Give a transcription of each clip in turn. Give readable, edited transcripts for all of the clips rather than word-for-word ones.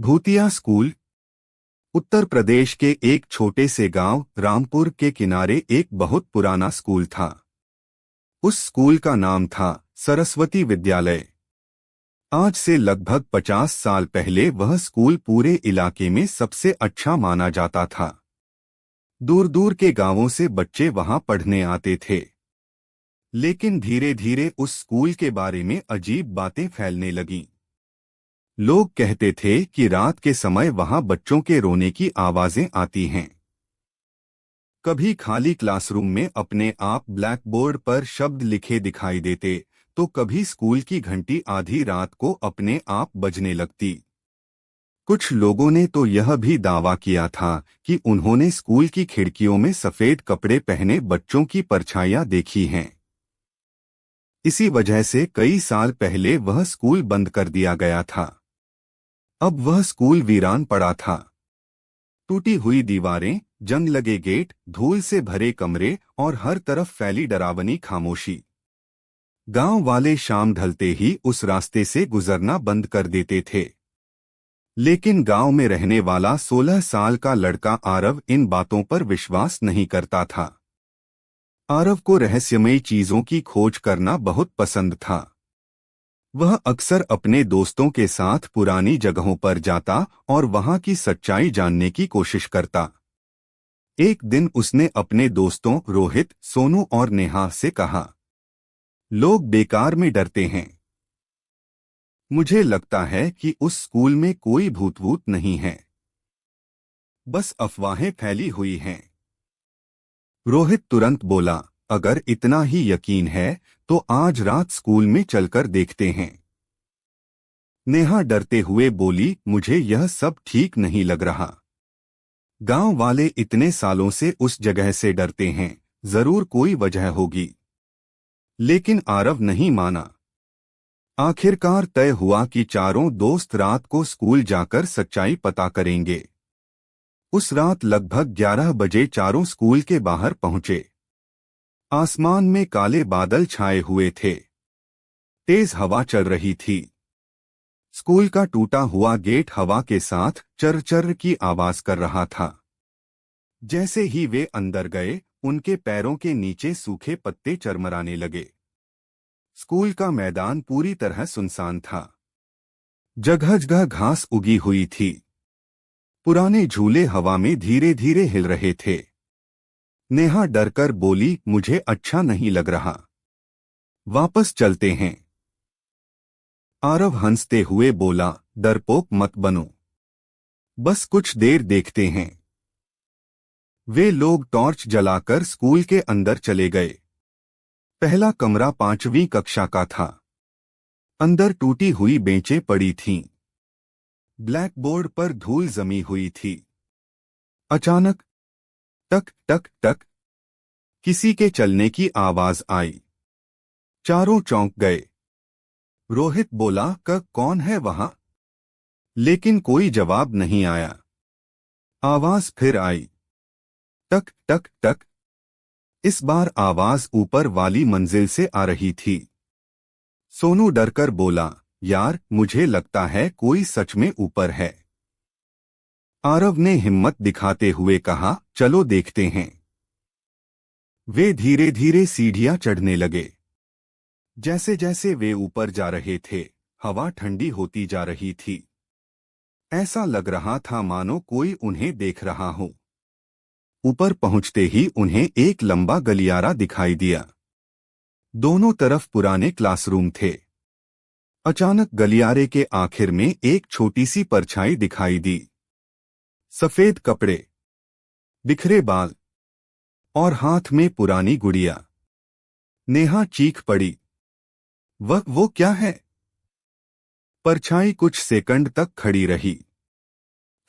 भूतिया स्कूल। उत्तर प्रदेश के एक छोटे से गांव रामपुर के किनारे एक बहुत पुराना स्कूल था। उस स्कूल का नाम था सरस्वती विद्यालय। आज से लगभग 50 साल पहले वह स्कूल पूरे इलाके में सबसे अच्छा माना जाता था। दूर दूर के गांवों से बच्चे वहां पढ़ने आते थे। लेकिन धीरे धीरे उस स्कूल के बारे में अजीब बातें फैलने लगीं। लोग कहते थे कि रात के समय वहां बच्चों के रोने की आवाजें आती हैं। कभी खाली क्लासरूम में अपने आप ब्लैक बोर्ड पर शब्द लिखे दिखाई देते, तो कभी स्कूल की घंटी आधी रात को अपने आप बजने लगती। कुछ लोगों ने तो यह भी दावा किया था कि उन्होंने स्कूल की खिड़कियों में सफेद कपड़े पहने बच्चों की परछाइयां देखी हैं। इसी वजह से कई साल पहले वह स्कूल बंद कर दिया गया था। अब वह स्कूल वीरान पड़ा था। टूटी हुई दीवारें, जंग लगे गेट, धूल से भरे कमरे और हर तरफ फैली डरावनी खामोशी। गांव वाले शाम ढलते ही उस रास्ते से गुजरना बंद कर देते थे। लेकिन गांव में रहने वाला 16 साल का लड़का आरव इन बातों पर विश्वास नहीं करता था। आरव को रहस्यमयी चीजों की खोज करना बहुत पसंद था। वह अक्सर अपने दोस्तों के साथ पुरानी जगहों पर जाता और वहां की सच्चाई जानने की कोशिश करता। एक दिन उसने अपने दोस्तों रोहित, सोनू और नेहा से कहा, लोग बेकार में डरते हैं। मुझे लगता है कि उस स्कूल में कोई भूत-वूत नहीं है, बस अफवाहें फैली हुई हैं। रोहित तुरंत बोला, अगर इतना ही यकीन है तो आज रात स्कूल में चलकर देखते हैं। नेहा डरते हुए बोली, मुझे यह सब ठीक नहीं लग रहा। गांव वाले इतने सालों से उस जगह से डरते हैं, जरूर कोई वजह होगी। लेकिन आरव नहीं माना। आखिरकार तय हुआ कि चारों दोस्त रात को स्कूल जाकर सच्चाई पता करेंगे। उस रात लगभग 11 बजे चारों स्कूल के बाहर पहुंचे। आसमान में काले बादल छाए हुए थे। तेज हवा चल रही थी। स्कूल का टूटा हुआ गेट हवा के साथ चर चर की आवाज कर रहा था। जैसे ही वे अंदर गए, उनके पैरों के नीचे सूखे पत्ते चरमराने लगे। स्कूल का मैदान पूरी तरह सुनसान था। जगह जगह घास उगी हुई थी। पुराने झूले हवा में धीरे धीरे हिल रहे थे। नेहा डरकर बोली, मुझे अच्छा नहीं लग रहा। वापस चलते हैं। आरव हंसते हुए बोला, डरपोक मत बनो, बस कुछ देर देखते हैं। वे लोग टॉर्च जलाकर स्कूल के अंदर चले गए। पहला कमरा 5वीं कक्षा का था। अंदर टूटी हुई बेंचें पड़ी थीं। ब्लैक बोर्ड पर धूल जमी हुई थी। अचानक टक टक टक किसी के चलने की आवाज आई। चारों चौंक गए। रोहित बोला, कौन है वहां? लेकिन कोई जवाब नहीं आया। आवाज फिर आई, टक टक टक। इस बार आवाज ऊपर वाली मंजिल से आ रही थी। सोनू डरकर बोला, यार मुझे लगता है कोई सच में ऊपर है। आरव ने हिम्मत दिखाते हुए कहा, चलो देखते हैं। वे धीरे धीरे सीढ़ियां चढ़ने लगे। जैसे जैसे वे ऊपर जा रहे थे, हवा ठंडी होती जा रही थी। ऐसा लग रहा था मानो कोई उन्हें देख रहा हो। ऊपर पहुंचते ही उन्हें एक लंबा गलियारा दिखाई दिया। दोनों तरफ पुराने क्लासरूम थे। अचानक गलियारे के आखिर में एक छोटी सी परछाई दिखाई दी। सफेद कपड़े, बिखरे बाल और हाथ में पुरानी गुड़िया। नेहा चीख पड़ी, वो क्या है? परछाई कुछ सेकंड तक खड़ी रही,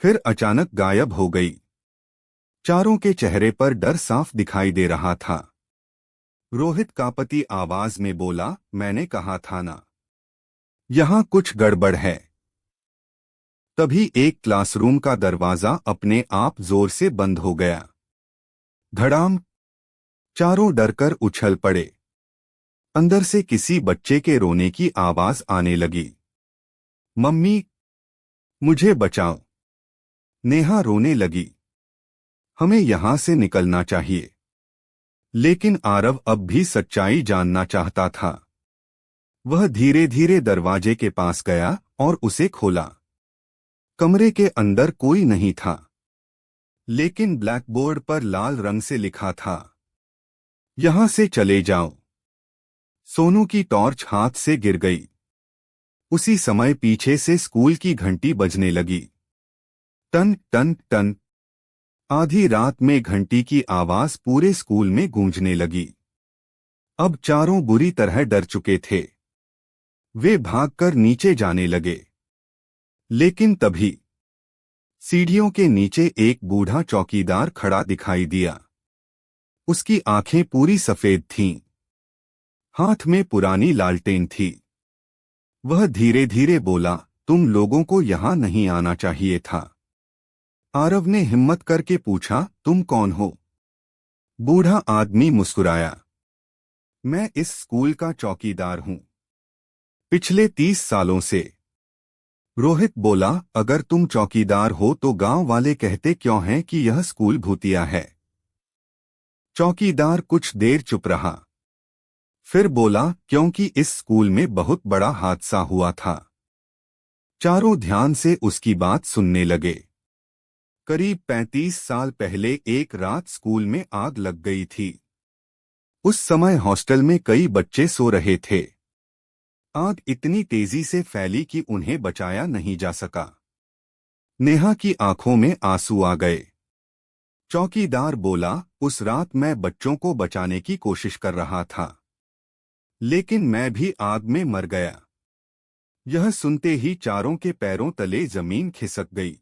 फिर अचानक गायब हो गई। चारों के चेहरे पर डर साफ दिखाई दे रहा था। रोहित कांपती आवाज में बोला, मैंने कहा था ना, यहां कुछ गड़बड़ है। तभी एक क्लासरूम का दरवाजा अपने आप जोर से बंद हो गया। धड़ाम! चारों डरकर उछल पड़े। अंदर से किसी बच्चे के रोने की आवाज आने लगी। मम्मी! मुझे बचाओ। नेहा रोने लगी। हमें यहां से निकलना चाहिए। लेकिन आरव अब भी सच्चाई जानना चाहता था। वह धीरे धीरे दरवाजे के पास गया और उसे खोला। कमरे के अंदर कोई नहीं था, लेकिन ब्लैकबोर्ड पर लाल रंग से लिखा था, यहां से चले जाओ। सोनू की टॉर्च हाथ से गिर गई। उसी समय पीछे से स्कूल की घंटी बजने लगी। टन टन टन। आधी रात में घंटी की आवाज पूरे स्कूल में गूंजने लगी। अब चारों बुरी तरह डर चुके थे। वे भागकर नीचे जाने लगे। लेकिन तभी सीढ़ियों के नीचे एक बूढ़ा चौकीदार खड़ा दिखाई दिया। उसकी आंखें पूरी सफेद थीं। हाथ में पुरानी लालटेन थी। वह धीरे धीरे बोला, तुम लोगों को यहां नहीं आना चाहिए था। आरव ने हिम्मत करके पूछा, तुम कौन हो? बूढ़ा आदमी मुस्कुराया। मैं इस स्कूल का चौकीदार हूं, पिछले 30 सालों से। रोहित बोला, अगर तुम चौकीदार हो तो गांव वाले कहते क्यों हैं कि यह स्कूल भूतिया है? चौकीदार कुछ देर चुप रहा। फिर बोला, क्योंकि इस स्कूल में बहुत बड़ा हादसा हुआ था। चारों ध्यान से उसकी बात सुनने लगे। करीब 35 साल पहले एक रात स्कूल में आग लग गई थी। उस समय हॉस्टल में कई बच्चे सो रहे थे। आग इतनी तेजी से फैली कि उन्हें बचाया नहीं जा सका। नेहा की आंखों में आंसू आ गए। चौकीदार बोला, उस रात मैं बच्चों को बचाने की कोशिश कर रहा था, लेकिन मैं भी आग में मर गया। यह सुनते ही चारों के पैरों तले जमीन खिसक गई।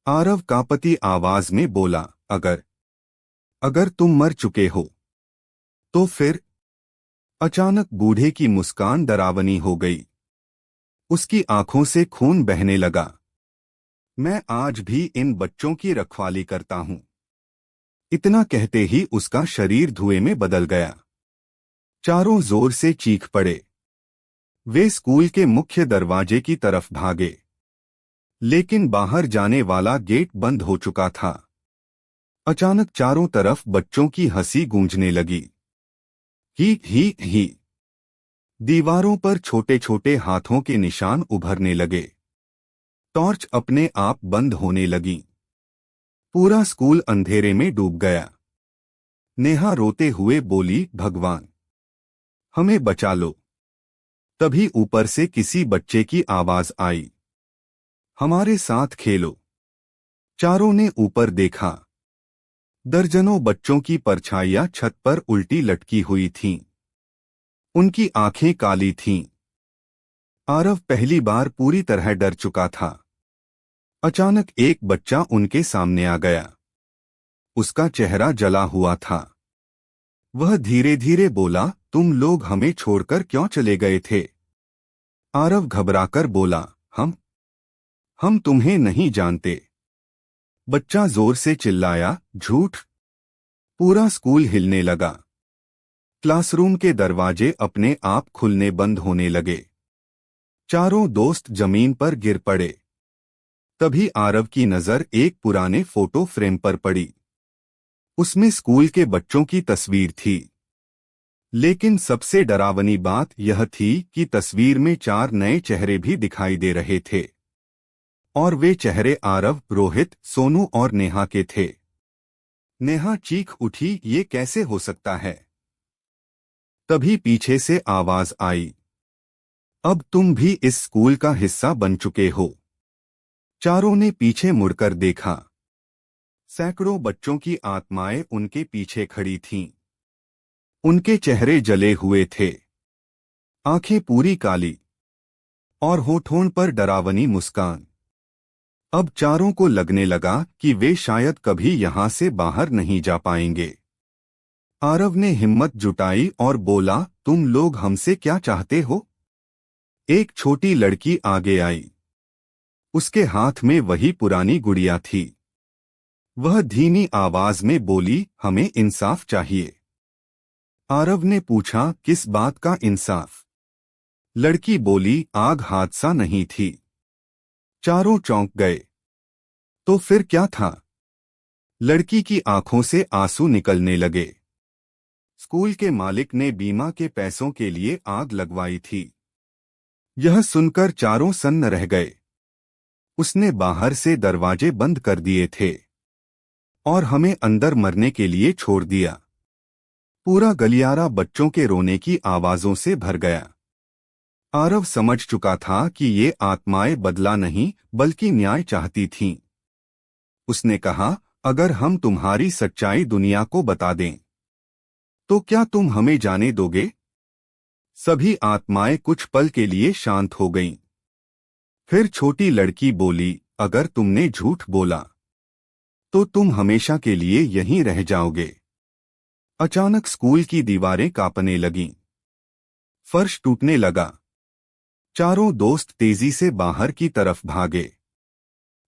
आरव कांपती आवाज में बोला, अगर तुम मर चुके हो तो फिर? अचानक बूढ़े की मुस्कान डरावनी हो गई। उसकी आंखों से खून बहने लगा। मैं आज भी इन बच्चों की रखवाली करता हूं। इतना कहते ही उसका शरीर धुएं में बदल गया। चारों जोर से चीख पड़े। वे स्कूल के मुख्य दरवाजे की तरफ भागे, लेकिन बाहर जाने वाला गेट बंद हो चुका था। अचानक चारों तरफ बच्चों की हंसी गूंजने लगी। ही। दीवारों पर छोटे छोटे हाथों के निशान उभरने लगे। टॉर्च अपने आप बंद होने लगी। पूरा स्कूल अंधेरे में डूब गया। नेहा रोते हुए बोली, भगवान, हमें बचा लो। तभी ऊपर से किसी बच्चे की आवाज आई, हमारे साथ खेलो। चारों ने ऊपर देखा। दर्जनों बच्चों की परछाइयां छत पर उल्टी लटकी हुई थीं। उनकी आंखें काली थीं। आरव पहली बार पूरी तरह डर चुका था। अचानक एक बच्चा उनके सामने आ गया। उसका चेहरा जला हुआ था। वह धीरे धीरे बोला, तुम लोग हमें छोड़कर क्यों चले गए थे? आरव घबराकर बोला, हम तुम्हें नहीं जानते। बच्चा जोर से चिल्लाया, झूठ। पूरा स्कूल हिलने लगा। क्लासरूम के दरवाजे अपने आप खुलने बंद होने लगे। चारों दोस्त जमीन पर गिर पड़े। तभी आरव की नजर एक पुराने फोटो फ्रेम पर पड़ी। उसमें स्कूल के बच्चों की तस्वीर थी। लेकिन सबसे डरावनी बात यह थी कि तस्वीर में 4 नए चेहरे भी दिखाई दे रहे थे। और वे चेहरे आरव, रोहित, सोनू और नेहा के थे। नेहा चीख उठी, ये कैसे हो सकता है? तभी पीछे से आवाज आई, अब तुम भी इस स्कूल का हिस्सा बन चुके हो। चारों ने पीछे मुड़कर देखा। सैकड़ों बच्चों की आत्माएं उनके पीछे खड़ी थीं। उनके चेहरे जले हुए थे, आंखें पूरी काली और होठों पर डरावनी मुस्कान। अब चारों को लगने लगा कि वे शायद कभी यहां से बाहर नहीं जा पाएंगे। आरव ने हिम्मत जुटाई और बोला, तुम लोग हमसे क्या चाहते हो? एक छोटी लड़की आगे आई। उसके हाथ में वही पुरानी गुड़िया थी। वह धीमी आवाज में बोली, हमें इंसाफ चाहिए। आरव ने पूछा, किस बात का इंसाफ? लड़की बोली, आग हादसा नहीं थी। चारों चौंक गए। तो फिर क्या था? लड़की की आंखों से आंसू निकलने लगे। स्कूल के मालिक ने बीमा के पैसों के लिए आग लगवाई थी। यह सुनकर चारों सन्न रह गए। उसने बाहर से दरवाजे बंद कर दिए थे और हमें अंदर मरने के लिए छोड़ दिया। पूरा गलियारा बच्चों के रोने की आवाजों से भर गया। आरव समझ चुका था कि ये आत्माएं बदला नहीं बल्कि न्याय चाहती थीं। उसने कहा, अगर हम तुम्हारी सच्चाई दुनिया को बता दें तो क्या तुम हमें जाने दोगे? सभी आत्माएं कुछ पल के लिए शांत हो गईं। फिर छोटी लड़की बोली, अगर तुमने झूठ बोला तो तुम हमेशा के लिए यहीं रह जाओगे। अचानक स्कूल की दीवारें कांपने लगीं। फर्श टूटने लगा। चारों दोस्त तेजी से बाहर की तरफ भागे।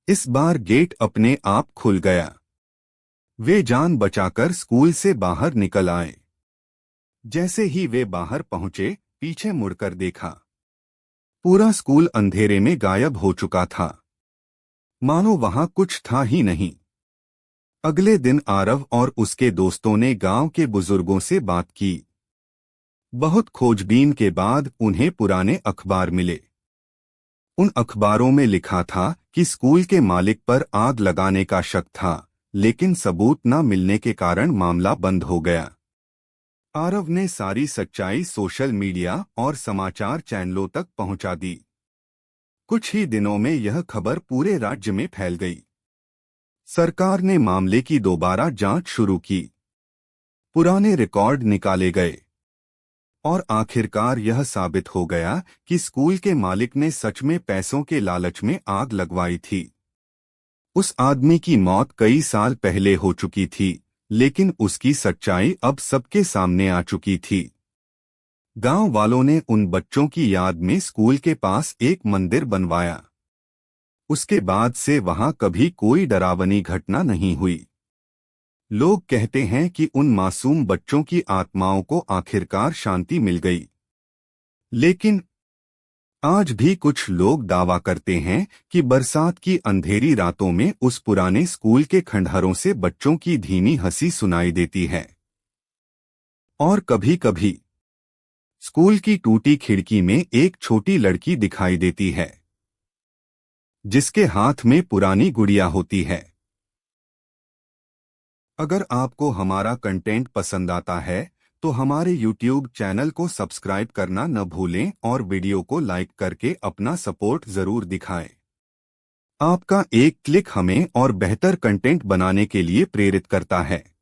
इस बार गेट अपने आप खुल गया। वे जान बचाकर स्कूल से बाहर निकल आए। जैसे ही वे बाहर पहुंचे, पीछे मुड़कर देखा। पूरा स्कूल अंधेरे में गायब हो चुका था, मानो वहां कुछ था ही नहीं। अगले दिन आरव और उसके दोस्तों ने गांव के बुजुर्गों से बात की। बहुत खोजबीन के बाद उन्हें पुराने अखबार मिले। उन अखबारों में लिखा था कि स्कूल के मालिक पर आग लगाने का शक था, लेकिन सबूत न मिलने के कारण मामला बंद हो गया। आरव ने सारी सच्चाई सोशल मीडिया और समाचार चैनलों तक पहुंचा दी। कुछ ही दिनों में यह खबर पूरे राज्य में फैल गई। सरकार ने मामले की दोबारा जांच शुरू की। पुराने रिकॉर्ड निकाले गए और आखिरकार यह साबित हो गया कि स्कूल के मालिक ने सच में पैसों के लालच में आग लगवाई थी। उस आदमी की मौत कई साल पहले हो चुकी थी, लेकिन उसकी सच्चाई अब सबके सामने आ चुकी थी। गांव वालों ने उन बच्चों की याद में स्कूल के पास एक मंदिर बनवाया। उसके बाद से वहां कभी कोई डरावनी घटना नहीं हुई। लोग कहते हैं कि उन मासूम बच्चों की आत्माओं को आखिरकार शांति मिल गई। लेकिन आज भी कुछ लोग दावा करते हैं कि बरसात की अंधेरी रातों में उस पुराने स्कूल के खंडहरों से बच्चों की धीमी हंसी सुनाई देती है। और कभी-कभी स्कूल की टूटी खिड़की में एक छोटी लड़की दिखाई देती है, जिसके हाथ में पुरानी गुड़िया होती है। अगर आपको हमारा कंटेंट पसंद आता है तो हमारे YouTube चैनल को सब्सक्राइब करना न भूलें और वीडियो को लाइक करके अपना सपोर्ट जरूर दिखाएं। आपका एक क्लिक हमें और बेहतर कंटेंट बनाने के लिए प्रेरित करता है।